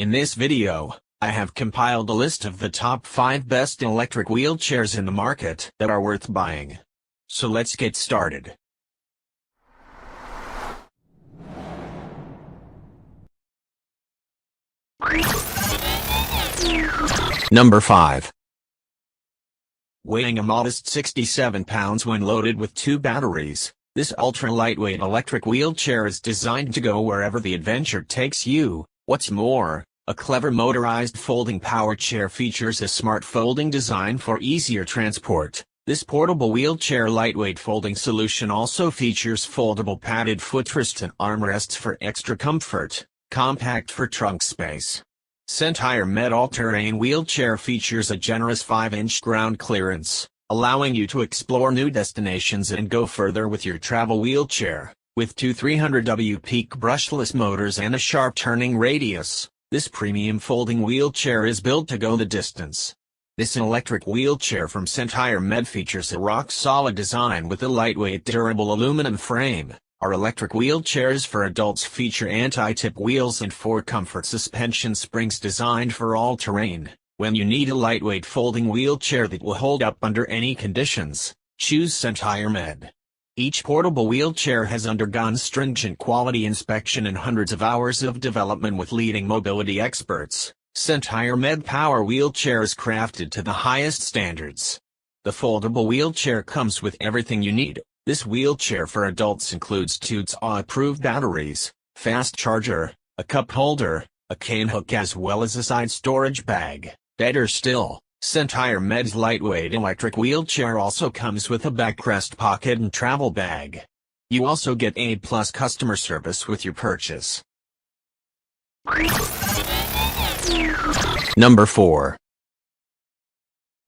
In this video, I have compiled a list of the top 5 best electric wheelchairs in the market that are worth buying. So let's get started. Number 5. Weighing a modest 67 pounds when loaded with 2 batteries, this ultra-lightweight electric wheelchair is designed to go wherever the adventure takes you. What's more, a clever motorized folding power chair features a smart folding design for easier transport. This portable wheelchair lightweight folding solution also features foldable padded footrests and armrests for extra comfort, compact for trunk space. Handicap all-terrain wheelchair features a generous 5-inch ground clearance, allowing you to explore new destinations and go further with your travel wheelchair. With two 300W peak brushless motors and a sharp turning radius, this premium folding wheelchair is built to go the distance. This electric wheelchair from Handicap features a rock-solid design with a lightweight durable aluminum frame. Our electric wheelchairs for adults feature anti-tip wheels and 4 comfort suspension springs designed for all terrain. When you need a lightweight folding wheelchair that will hold up under any conditions, choose Handicap. Each portable wheelchair has undergone stringent quality inspection and hundreds of hours of development with leading mobility experts. Handicap Power Wheelchair is crafted to the highest standards. The foldable wheelchair comes with everything you need. This wheelchair for adults includes 2 TA-approved batteries, fast charger, a cup holder, a cane hook as well as a side storage bag. Better still, Handicap's lightweight electric wheelchair also comes with a backrest pocket and travel bag. You also get A+ customer service with your purchase. Number 4.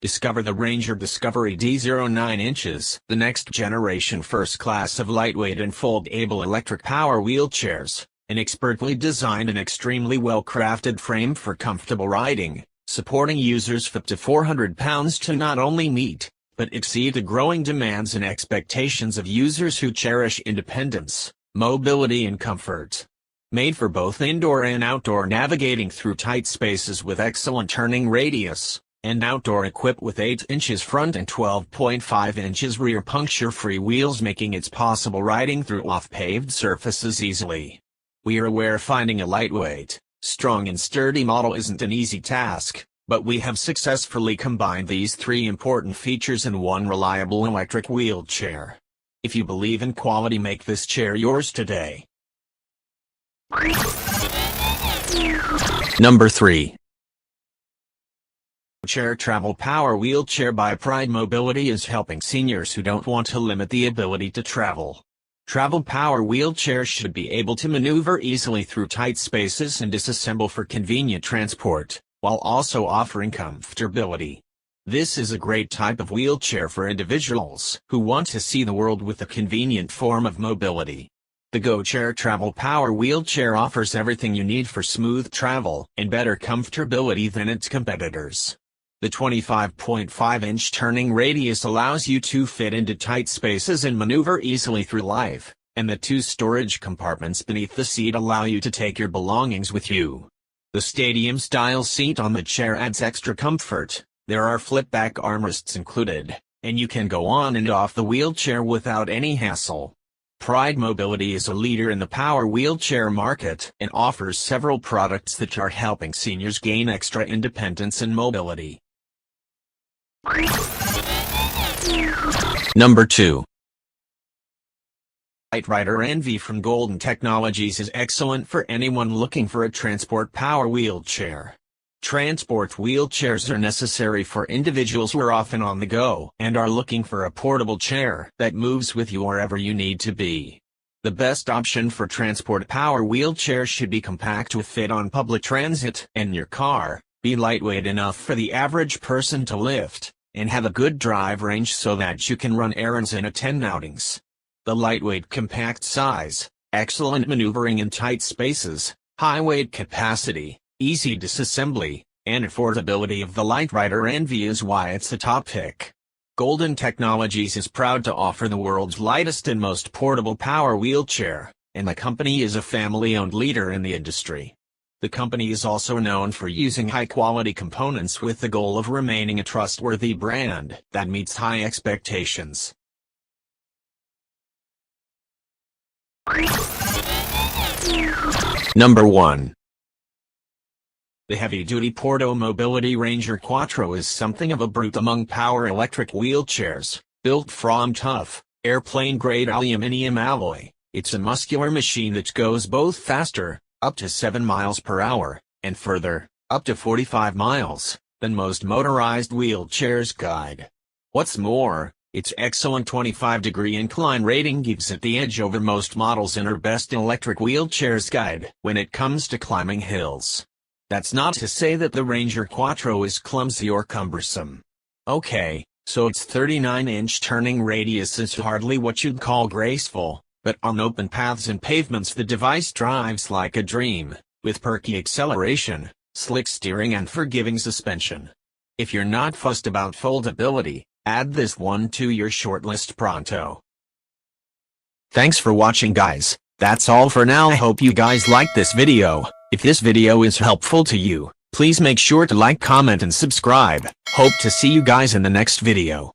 Discover the Ranger Discovery D0 9 inches, the next generation first class of lightweight and foldable electric power wheelchairs, an expertly designed and extremely well-crafted frame for comfortable riding, supporting users up to 400 pounds to not only meet, but exceed the growing demands and expectations of users who cherish independence, mobility and comfort. Made for both indoor and outdoor navigating through tight spaces with excellent turning radius, and outdoor equipped with 8 inches front and 12.5 inches rear puncture-free wheels making it possible riding through off-paved surfaces easily. We are aware finding a lightweight, strong and sturdy model isn't an easy task, but we have successfully combined these 3 important features in one reliable electric wheelchair. If you believe in quality, make this chair yours today. Number 3. Chair Travel Power Wheelchair by Pride Mobility is helping seniors who don't want to limit the ability to travel. Travel Power wheelchairs should be able to maneuver easily through tight spaces and disassemble for convenient transport, while also offering comfortability. This is a great type of wheelchair for individuals who want to see the world with a convenient form of mobility. The GoChair Travel Power Wheelchair offers everything you need for smooth travel and better comfortability than its competitors. The 25.5-inch turning radius allows you to fit into tight spaces and maneuver easily through life, and the 2 storage compartments beneath the seat allow you to take your belongings with you. The stadium-style seat on the chair adds extra comfort. There are flip-back armrests included, and you can go on and off the wheelchair without any hassle. Pride Mobility is a leader in the power wheelchair market and offers several products that are helping seniors gain extra independence and mobility. Number 2. Light Rider NV from Golden Technologies is excellent for anyone looking for a transport power wheelchair. Transport wheelchairs are necessary for individuals who are often on the go and are looking for a portable chair that moves with you wherever you need to be. The best option for transport power wheelchairs should be compact to fit on public transit and your car, be lightweight enough for the average person to lift, and have a good drive range so that you can run errands and attend outings. The lightweight compact size, excellent maneuvering in tight spaces, high weight capacity, easy disassembly, and affordability of the Light Rider NV is why it's a top pick. Golden Technologies is proud to offer the world's lightest and most portable power wheelchair, and the company is a family-owned leader in the industry. The company is also known for using high-quality components with the goal of remaining a trustworthy brand that meets high expectations. Number 1. The heavy-duty Porto Mobility Ranger Quattro is something of a brute among power electric wheelchairs. Built from tough, airplane-grade aluminum alloy, it's a muscular machine that goes both faster, up to 7 miles per hour, and further, up to 45 miles, than most motorized wheelchairs guide. What's more, its excellent 25-degree incline rating gives it the edge over most models in our best electric wheelchairs guide when it comes to climbing hills. That's not to say that the Ranger Quattro is clumsy or cumbersome. Okay, so its 39-inch turning radius is hardly what you'd call graceful, but on open paths and pavements the device drives like a dream, with perky acceleration, slick steering and forgiving suspension. If you're not fussed about foldability, add this one to your shortlist pronto. Thanks for watching, guys. That's all for now. I hope you guys liked this video. If this video is helpful to you, please make sure to like, comment and subscribe. Hope to see you guys in the next video.